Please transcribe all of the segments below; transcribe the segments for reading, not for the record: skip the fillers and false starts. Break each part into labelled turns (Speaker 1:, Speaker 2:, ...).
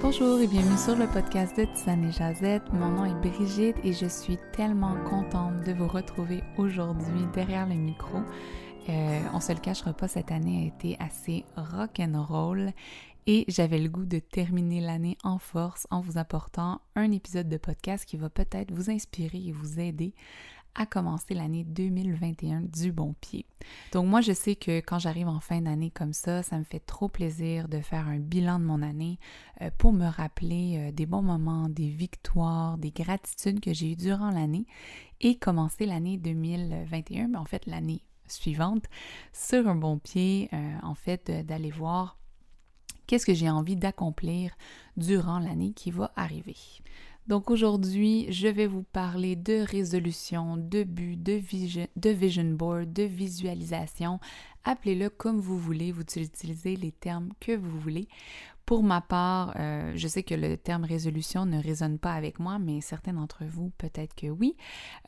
Speaker 1: Bonjour et bienvenue sur le podcast de Tisane et Jazette. Mon nom est Brigitte et je suis tellement contente de vous retrouver aujourd'hui derrière le micro. On se le cachera pas, cette année a été assez rock'n'roll et j'avais le goût de terminer l'année en force en vous apportant un épisode de podcast qui va peut-être vous inspirer et vous aider à commencer l'année 2021 du bon pied. Donc moi, je sais que quand j'arrive en fin d'année comme ça me fait trop plaisir de faire un bilan de mon année pour me rappeler des bons moments, des victoires, des gratitudes que j'ai eues durant l'année et commencer l'année 2021, mais en fait l'année suivante, sur un bon pied, d'aller voir qu'est-ce que j'ai envie d'accomplir durant l'année qui va arriver. Donc aujourd'hui, je vais vous parler de résolution, de but, de vision board, de visualisation. Appelez-le comme vous voulez, vous utilisez les termes que vous voulez. Pour ma part, je sais que le terme résolution ne résonne pas avec moi, mais certains d'entre vous, peut-être que oui.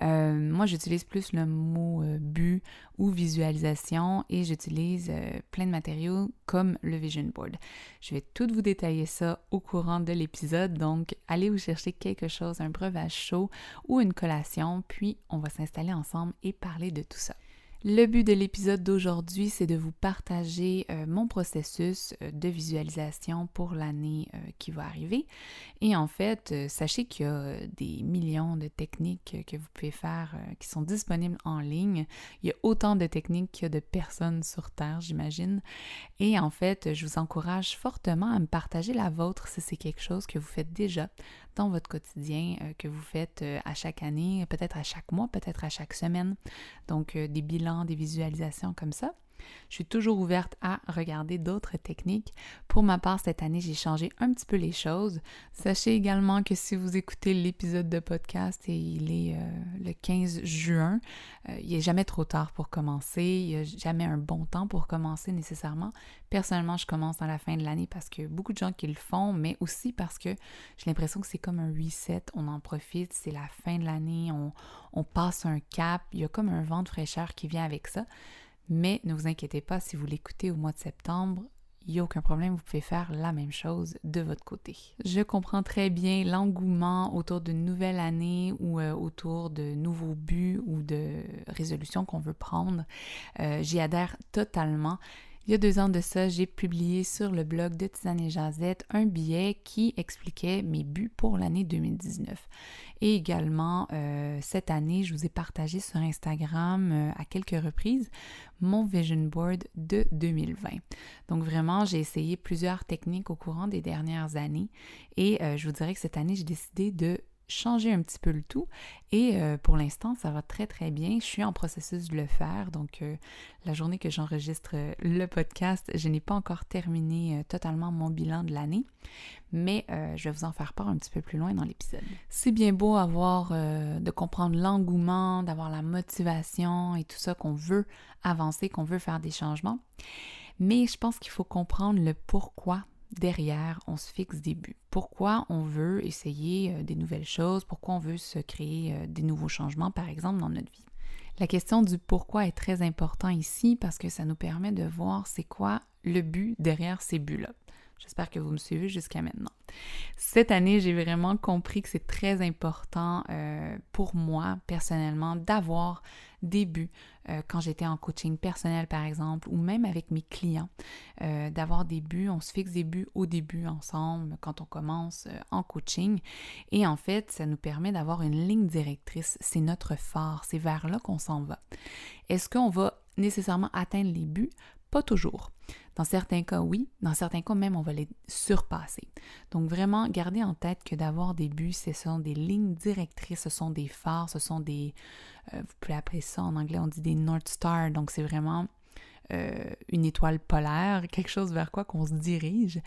Speaker 1: Moi, j'utilise plus le mot but ou visualisation et j'utilise plein de matériaux comme le vision board. Je vais tout vous détailler ça au courant de l'épisode, donc allez vous chercher quelque chose, un breuvage chaud ou une collation, puis on va s'installer ensemble et parler de tout ça. Le but de l'épisode d'aujourd'hui, c'est de vous partager mon processus de visualisation pour l'année qui va arriver. Et en fait, sachez qu'il y a des millions de techniques que vous pouvez faire qui sont disponibles en ligne. Il y a autant de techniques qu'il y a de personnes sur Terre, j'imagine. Et en fait, je vous encourage fortement à me partager la vôtre si c'est quelque chose que vous faites déjà dans votre quotidien, que vous faites à chaque année, peut-être à chaque mois, peut-être à chaque semaine. Donc, des bilans, des visualisations comme ça. Je suis toujours ouverte à regarder d'autres techniques. Pour ma part, cette année, j'ai changé un petit peu les choses. Sachez également que si vous écoutez l'épisode de podcast et il est le 15 juin, il n'est jamais trop tard pour commencer. Il n'y a jamais un bon temps pour commencer nécessairement. Personnellement, je commence à la fin de l'année parce que beaucoup de gens qui le font, mais aussi parce que j'ai l'impression que c'est comme un reset. On en profite, c'est la fin de l'année, on passe un cap. Il y a comme un vent de fraîcheur qui vient avec ça. Mais ne vous inquiétez pas, si vous l'écoutez au mois de septembre, il n'y a aucun problème, vous pouvez faire la même chose de votre côté. Je comprends très bien l'engouement autour d'une nouvelle année ou autour de nouveaux buts ou de résolutions qu'on veut prendre. J'y adhère totalement. Il y a 2 ans de ça, j'ai publié sur le blog de Tisane et Jazette un billet qui expliquait mes buts pour l'année 2019. Et également, cette année, je vous ai partagé sur Instagram à quelques reprises mon vision board de 2020. Donc vraiment, j'ai essayé plusieurs techniques au courant des dernières années et je vous dirais que cette année, j'ai décidé de changer un petit peu le tout et pour l'instant, ça va très très bien. Je suis en processus de le faire, donc la journée que j'enregistre le podcast, je n'ai pas encore terminé totalement mon bilan de l'année, mais je vais vous en faire part un petit peu plus loin dans l'épisode. C'est bien beau de comprendre l'engouement, d'avoir la motivation et tout ça, qu'on veut avancer, qu'on veut faire des changements, mais je pense qu'il faut comprendre le pourquoi derrière, on se fixe des buts. Pourquoi on veut essayer des nouvelles choses, pourquoi on veut se créer des nouveaux changements, par exemple, dans notre vie. La question du pourquoi est très important ici parce que ça nous permet de voir c'est quoi le but derrière ces buts-là. J'espère que vous me suivez jusqu'à maintenant. Cette année, j'ai vraiment compris que c'est très important pour moi, personnellement, d'avoir des buts quand j'étais en coaching personnel, par exemple, ou même avec mes clients, d'avoir des buts. On se fixe des buts au début ensemble quand on commence en coaching. Et en fait, ça nous permet d'avoir une ligne directrice. C'est notre phare, c'est vers là qu'on s'en va. Est-ce qu'on va nécessairement atteindre les buts? Pas toujours. Dans certains cas, oui. Dans certains cas, même, on va les surpasser. Donc, vraiment, gardez en tête que d'avoir des buts, ce sont des lignes directrices, ce sont des phares, ce sont des... vous pouvez appeler ça, en anglais, on dit des North Stars. Donc, c'est vraiment une étoile polaire, quelque chose vers quoi qu'on se dirige.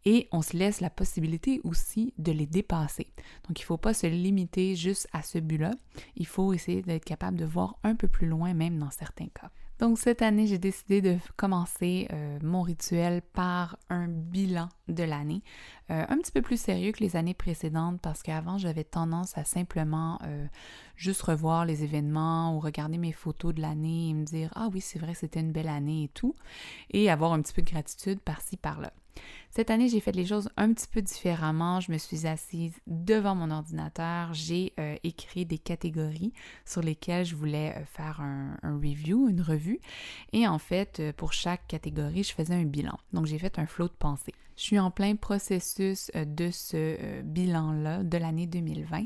Speaker 1: Et on se laisse la possibilité aussi de les dépasser. Donc, il ne faut pas se limiter juste à ce but-là. Il faut essayer d'être capable de voir un peu plus loin, même dans certains cas. Donc, cette année, j'ai décidé de commencer mon rituel par un bilan de l'année, un petit peu plus sérieux que les années précédentes parce qu'avant, j'avais tendance à simplement juste revoir les événements ou regarder mes photos de l'année et me dire « Ah oui, c'est vrai, c'était une belle année et tout » et avoir un petit peu de gratitude par-ci, par-là. Cette année, j'ai fait les choses un petit peu différemment. Je me suis assise devant mon ordinateur. J'ai écrit des catégories sur lesquelles je voulais faire un review, une revue. Et en fait, pour chaque catégorie, je faisais un bilan. Donc, j'ai fait un flot de pensée. Je suis en plein processus de ce bilan-là de l'année 2020.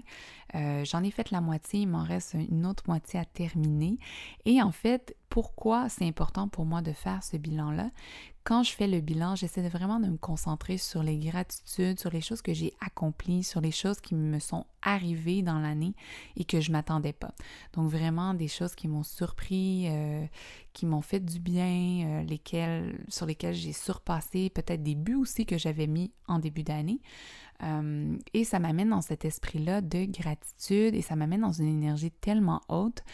Speaker 1: J'en ai fait la moitié, il m'en reste une autre moitié à terminer. Et en fait, pourquoi c'est important pour moi de faire ce bilan-là? Quand je fais le bilan, j'essaie vraiment de me concentrer sur les gratitudes, sur les choses que j'ai accomplies, sur les choses qui me sont arrivées dans l'année et que je ne m'attendais pas. Donc vraiment des choses qui m'ont surpris, qui m'ont fait du bien, sur lesquelles j'ai surpassé, peut-être des buts aussi que j'avais mis en début d'année. Et ça m'amène dans cet esprit-là de gratitude et ça m'amène dans une énergie tellement haute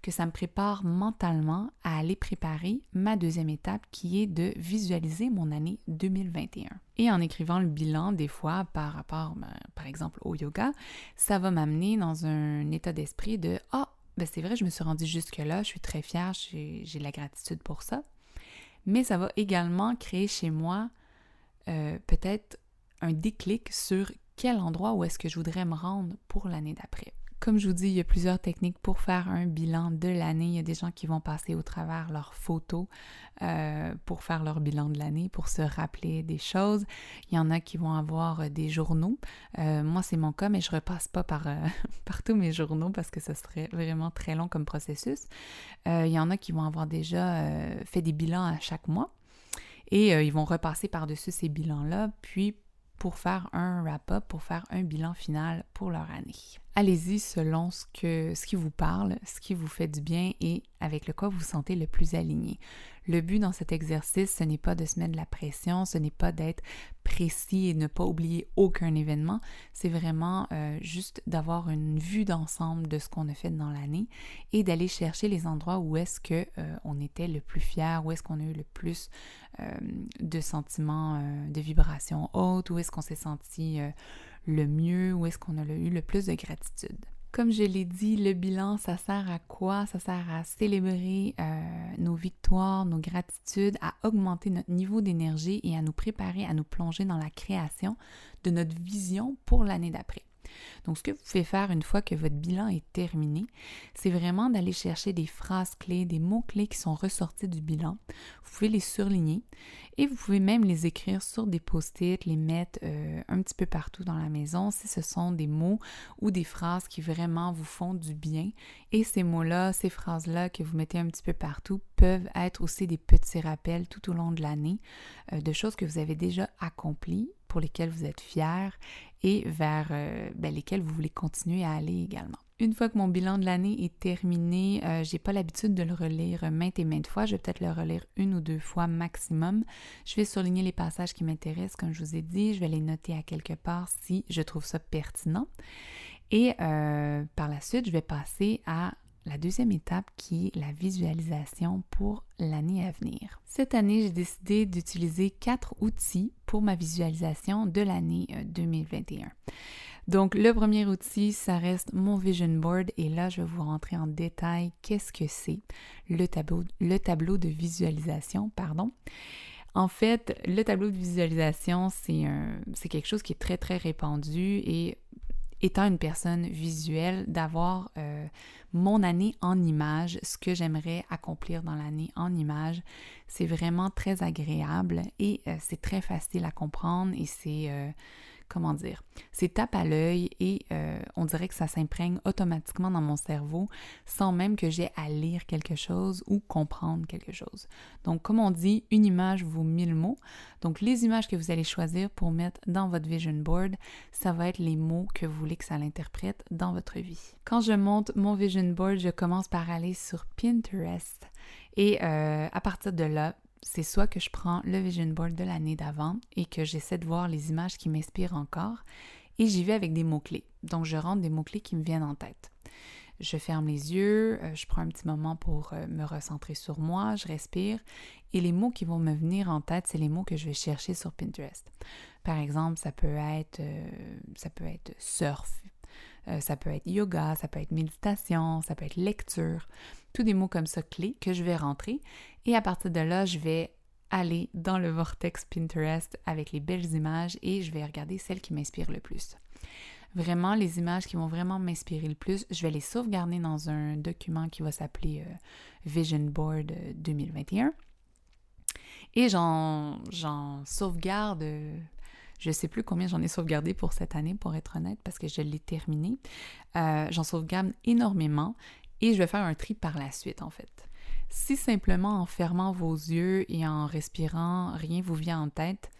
Speaker 1: que ça me prépare mentalement à aller préparer ma deuxième étape qui est de visualiser mon année 2021. Et en écrivant le bilan, des fois, par rapport, par exemple, au yoga, ça va m'amener dans un état d'esprit de « Ah, ben c'est vrai, je me suis rendue jusque-là, je suis très fière, j'ai de la gratitude pour ça. » Mais ça va également créer chez moi peut-être un déclic sur quel endroit où est-ce que je voudrais me rendre pour l'année d'après. Comme je vous dis, il y a plusieurs techniques pour faire un bilan de l'année. Il y a des gens qui vont passer au travers leurs photos pour faire leur bilan de l'année, pour se rappeler des choses. Il y en a qui vont avoir des journaux. Moi, c'est mon cas, mais je repasse pas par tous mes journaux parce que ce serait vraiment très long comme processus. Il y en a qui vont avoir déjà fait des bilans à chaque mois et ils vont repasser par-dessus ces bilans-là, puis pour faire un wrap-up, pour faire un bilan final pour leur année. Allez-y selon ce qui vous parle, ce qui vous fait du bien et avec le quoi vous vous sentez le plus aligné. Le but dans cet exercice, ce n'est pas de se mettre de la pression, ce n'est pas d'être précis et de ne pas oublier aucun événement, c'est vraiment juste d'avoir une vue d'ensemble de ce qu'on a fait dans l'année et d'aller chercher les endroits où est-ce qu'on était le plus fier, où est-ce qu'on a eu le plus de sentiments, de vibrations hautes, où est-ce qu'on s'est senti le mieux, où est-ce qu'on a eu le plus de gratitude. Comme je l'ai dit, le bilan, ça sert à quoi? Ça sert à célébrer nos victoires, nos gratitudes, à augmenter notre niveau d'énergie et à nous préparer à nous plonger dans la création de notre vision pour l'année d'après. Donc, ce que vous pouvez faire une fois que votre bilan est terminé, c'est vraiment d'aller chercher des phrases clés, des mots-clés qui sont ressortis du bilan. Vous pouvez les surligner et vous pouvez même les écrire sur des post-it, les mettre un petit peu partout dans la maison si ce sont des mots ou des phrases qui vraiment vous font du bien. Et ces mots-là, ces phrases-là que vous mettez un petit peu partout peuvent être aussi des petits rappels tout au long de l'année de choses que vous avez déjà accomplies, pour lesquelles vous êtes fiers et vers lesquelles vous voulez continuer à aller également. Une fois que mon bilan de l'année est terminé, j'ai pas l'habitude de le relire maintes et maintes fois. Je vais peut-être le relire 1 ou 2 fois maximum. Je vais surligner les passages qui m'intéressent, comme je vous ai dit. Je vais les noter à quelque part si je trouve ça pertinent. Et par la suite, je vais passer à la deuxième étape qui est la visualisation pour l'année à venir. Cette année, j'ai décidé d'utiliser 4 outils pour ma visualisation de l'année 2021. Donc, le premier outil, ça reste mon Vision Board et là, je vais vous rentrer en détail qu'est-ce que c'est le tableau de visualisation, pardon. En fait, le tableau de visualisation, c'est quelque chose qui est très, très répandu et étant une personne visuelle, d'avoir mon année en images, ce que j'aimerais accomplir dans l'année en images, c'est vraiment très agréable et c'est très facile à comprendre et c'est tape à l'œil et on dirait que ça s'imprègne automatiquement dans mon cerveau sans même que j'ai à lire quelque chose ou comprendre quelque chose. Donc, comme on dit, une image vaut 1000 mots. Donc, les images que vous allez choisir pour mettre dans votre vision board, ça va être les mots que vous voulez que ça l'interprète dans votre vie. Quand je monte mon vision board, je commence par aller sur Pinterest et à partir de là, c'est soit que je prends le vision board de l'année d'avant et que j'essaie de voir les images qui m'inspirent encore et j'y vais avec des mots-clés. Donc, je rentre des mots-clés qui me viennent en tête. Je ferme les yeux, je prends un petit moment pour me recentrer sur moi, je respire et les mots qui vont me venir en tête, c'est les mots que je vais chercher sur Pinterest. Par exemple, ça peut être surf, ça peut être yoga, ça peut être méditation, ça peut être lecture, tous des mots comme ça clés que je vais rentrer et à partir de là, je vais aller dans le vortex Pinterest avec les belles images et je vais regarder celles qui m'inspirent le plus. Vraiment, les images qui vont vraiment m'inspirer le plus, je vais les sauvegarder dans un document qui va s'appeler Vision Board 2021. Et j'en sauvegarde, je ne sais plus combien j'en ai sauvegardé pour cette année, pour être honnête, parce que je l'ai terminé. J'en sauvegarde énormément et je vais faire un tri par la suite, en fait. Si simplement en fermant vos yeux et en respirant, rien vous vient en tête,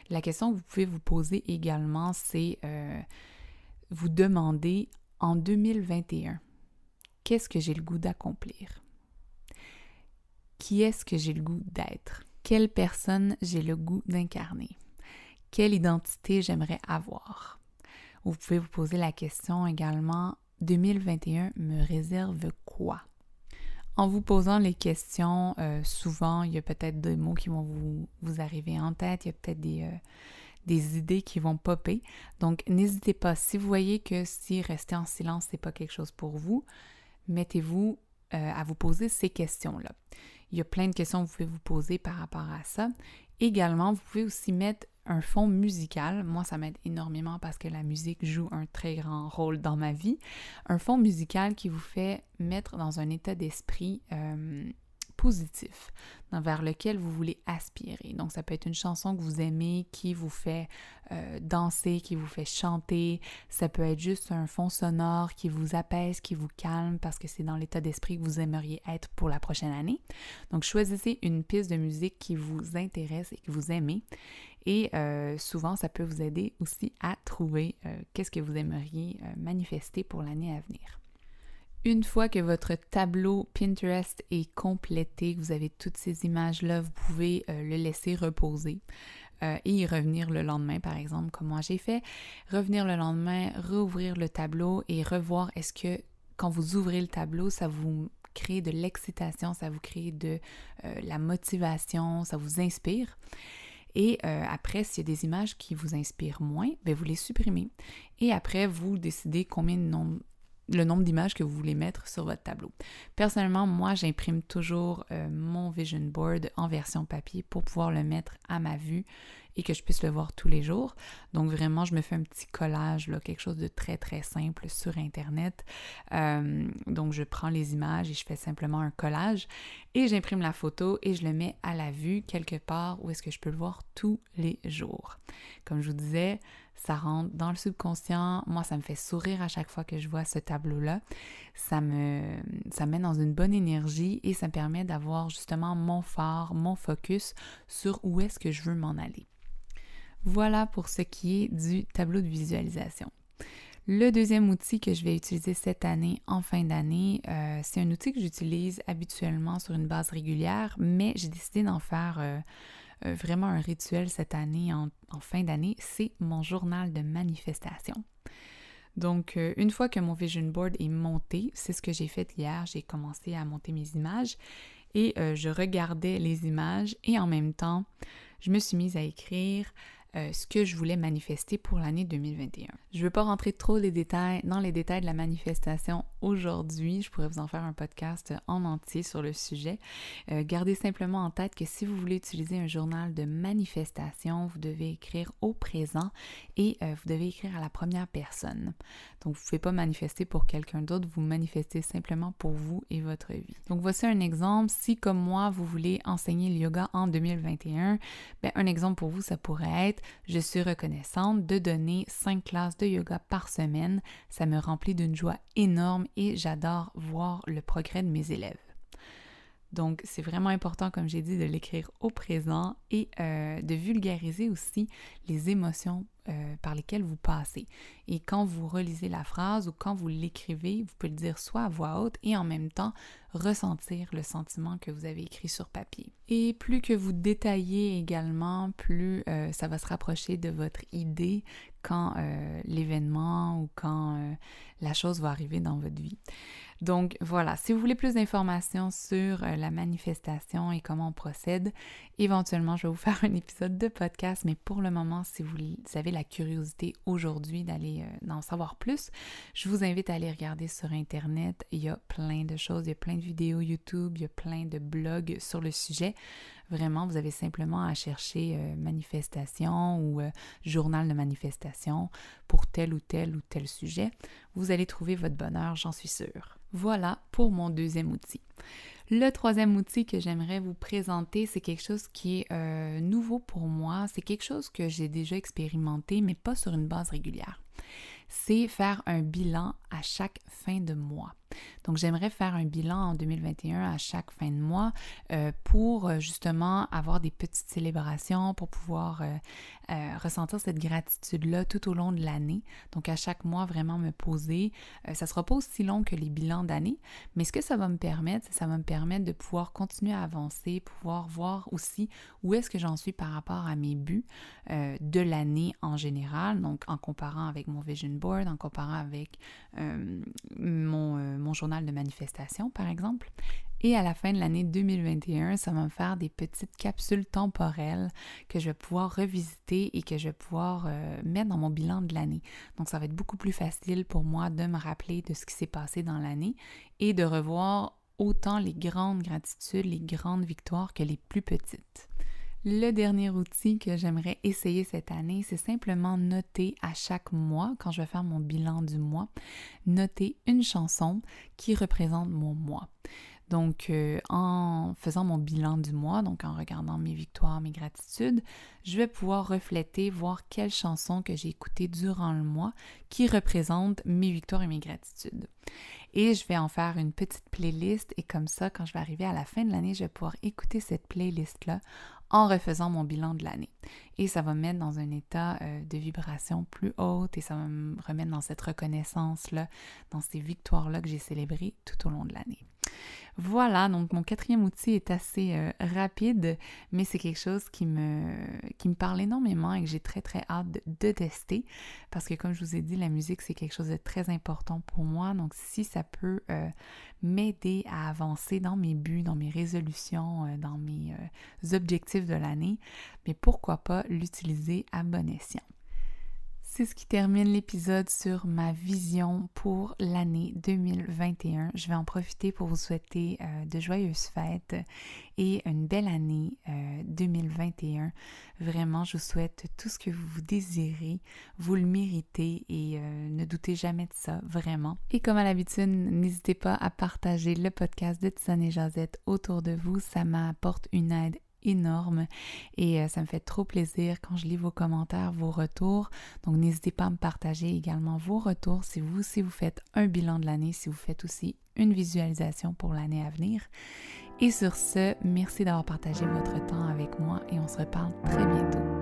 Speaker 1: la question que vous pouvez vous poser également, c'est vous demander en 2021, qu'est-ce que j'ai le goût d'accomplir? Qui est-ce que j'ai le goût d'être? Quelle personne j'ai le goût d'incarner? Quelle identité j'aimerais avoir? Vous pouvez vous poser la question également, 2021 me réserve quoi? En vous posant les questions, souvent, il y a peut-être des mots qui vont vous arriver en tête, il y a peut-être des idées qui vont popper. Donc, n'hésitez pas, si vous voyez que si rester en silence, c'est pas quelque chose pour vous, mettez-vous à vous poser ces questions-là. Il y a plein de questions que vous pouvez vous poser par rapport à ça. Également, vous pouvez aussi mettre un fond musical. Moi, ça m'aide énormément parce que la musique joue un très grand rôle dans ma vie. Un fond musical qui vous fait mettre dans un état d'esprit positif, vers lequel vous voulez aspirer. Donc, ça peut être une chanson que vous aimez, qui vous fait danser, qui vous fait chanter. Ça peut être juste un fond sonore qui vous apaise, qui vous calme, parce que c'est dans l'état d'esprit que vous aimeriez être pour la prochaine année. Donc, choisissez une piste de musique qui vous intéresse et que vous aimez. Et souvent, ça peut vous aider aussi à trouver qu'est-ce que vous aimeriez manifester pour l'année à venir. Une fois que votre tableau Pinterest est complété, que vous avez toutes ces images-là, vous pouvez le laisser reposer et y revenir le lendemain, par exemple, comme moi j'ai fait. Revenir le lendemain, rouvrir le tableau et revoir est-ce que quand vous ouvrez le tableau, ça vous crée de l'excitation, ça vous crée de la motivation, ça vous inspire. Et après, s'il y a des images qui vous inspirent moins, bien, vous les supprimez. Et après, vous décidez le nombre d'images que vous voulez mettre sur votre tableau. Personnellement, moi, j'imprime toujours mon vision board en version papier pour pouvoir le mettre à ma vue et que je puisse le voir tous les jours. Donc vraiment, je me fais un petit collage, là, quelque chose de très, très simple sur Internet. Donc, je prends les images et je fais simplement un collage et j'imprime la photo et je le mets à la vue quelque part où est-ce que je peux le voir tous les jours. Comme je vous disais, ça rentre dans le subconscient. Moi, ça me fait sourire à chaque fois que je vois ce tableau-là. Ça me met dans une bonne énergie et ça me permet d'avoir justement mon phare, mon focus sur où est-ce que je veux m'en aller. Voilà pour ce qui est du tableau de visualisation. Le deuxième outil que je vais utiliser cette année, en fin d'année, c'est un outil que j'utilise habituellement sur une base régulière, mais j'ai décidé d'en faire vraiment un rituel cette année, en fin d'année, c'est mon journal de manifestation. Donc, une fois que mon vision board est monté, c'est ce que j'ai fait hier, j'ai commencé à monter mes images et je regardais les images et en même temps, je me suis mise à écrire ce que je voulais manifester pour l'année 2021. Je ne veux pas rentrer trop dans les détails de la manifestation aujourd'hui. Je pourrais vous en faire un podcast en entier sur le sujet. Gardez simplement en tête que si vous voulez utiliser un journal de manifestation, vous devez écrire au présent et vous devez écrire à la première personne. Donc, vous ne pouvez pas manifester pour quelqu'un d'autre, vous manifestez simplement pour vous et votre vie. Donc, voici un exemple. Si, comme moi, vous voulez enseigner le yoga en 2021, bien, un exemple pour vous, ça pourrait être « Je suis reconnaissante de donner 5 classes de yoga par semaine. Ça me remplit d'une joie énorme et j'adore voir le progrès de mes élèves. » Donc, c'est vraiment important, comme j'ai dit, de l'écrire au présent et de vulgariser aussi les émotions par lesquelles vous passez. Et quand vous relisez la phrase ou quand vous l'écrivez, vous pouvez le dire soit à voix haute et en même temps ressentir le sentiment que vous avez écrit sur papier. Et plus que vous détaillez également, plus ça va se rapprocher de votre idée quand l'événement ou quand la chose va arriver dans votre vie. Donc voilà, si vous voulez plus d'informations sur la manifestation et comment on procède, éventuellement je vais vous faire un épisode de podcast, mais pour le moment, si vous avez la curiosité aujourd'hui d'en savoir plus, je vous invite à aller regarder sur Internet. Il y a plein de choses, il y a plein de vidéos YouTube, il y a plein de blogs sur le sujet. Vraiment, vous avez simplement à chercher manifestation ou journal de manifestation pour tel ou tel sujet. Vous allez trouver votre bonheur, j'en suis sûre. Voilà pour mon deuxième outil. Le troisième outil que j'aimerais vous présenter, c'est quelque chose qui est nouveau pour moi. C'est quelque chose que j'ai déjà expérimenté, mais pas sur une base régulière. C'est faire un bilan à chaque fin de mois. Donc, j'aimerais faire un bilan en 2021 à chaque fin de mois pour justement avoir des petites célébrations, pour pouvoir ressentir cette gratitude-là tout au long de l'année. Donc, à chaque mois, vraiment me poser. Ça ne sera pas aussi long que les bilans d'année, mais ce que ça va me permettre, ça va me permettre de pouvoir continuer à avancer, pouvoir voir aussi où est-ce que j'en suis par rapport à mes buts de l'année en général, donc en comparant avec mon vision board, en comparant avec mon journal de manifestation, par exemple. Et à la fin de l'année 2021, ça va me faire des petites capsules temporelles que je vais pouvoir revisiter et que je vais pouvoir mettre dans mon bilan de l'année. Donc, ça va être beaucoup plus facile pour moi de me rappeler de ce qui s'est passé dans l'année et de revoir autant les grandes gratitudes, les grandes victoires que les plus petites. Le dernier outil que j'aimerais essayer cette année, c'est simplement noter à chaque mois, quand je vais faire mon bilan du mois, noter une chanson qui représente mon mois. Donc, en faisant mon bilan du mois, donc en regardant mes victoires, mes gratitudes, je vais pouvoir refléter, voir quelles chansons que j'ai écoutées durant le mois qui représentent mes victoires et mes gratitudes. Et je vais en faire une petite playlist et comme ça, quand je vais arriver à la fin de l'année, je vais pouvoir écouter cette playlist-là en refaisant mon bilan de l'année. Et ça va me mettre dans un état de vibration plus haute et ça va me remettre dans cette reconnaissance-là, dans ces victoires-là que j'ai célébrées tout au long de l'année. Voilà, donc mon quatrième outil est assez rapide, mais c'est quelque chose qui me parle énormément et que j'ai très très hâte de tester parce que comme je vous ai dit, la musique c'est quelque chose de très important pour moi, donc si ça peut m'aider à avancer dans mes buts, dans mes résolutions, dans mes objectifs de l'année, mais pourquoi pas l'utiliser à bon escient. C'est ce qui termine l'épisode sur ma vision pour l'année 2021. Je vais en profiter pour vous souhaiter de joyeuses fêtes et une belle année 2021. Vraiment, je vous souhaite tout ce que vous désirez, vous le méritez et ne doutez jamais de ça, vraiment. Et comme à l'habitude, n'hésitez pas à partager le podcast de Tisane et Jazette autour de vous. Ça m'apporte une aide énorme et ça me fait trop plaisir quand je lis vos commentaires, vos retours. Donc n'hésitez pas à me partager également vos retours si vous faites un bilan de l'année, si vous faites aussi une visualisation pour l'année à venir. Et sur ce, merci d'avoir partagé votre temps avec moi et on se reparle très bientôt.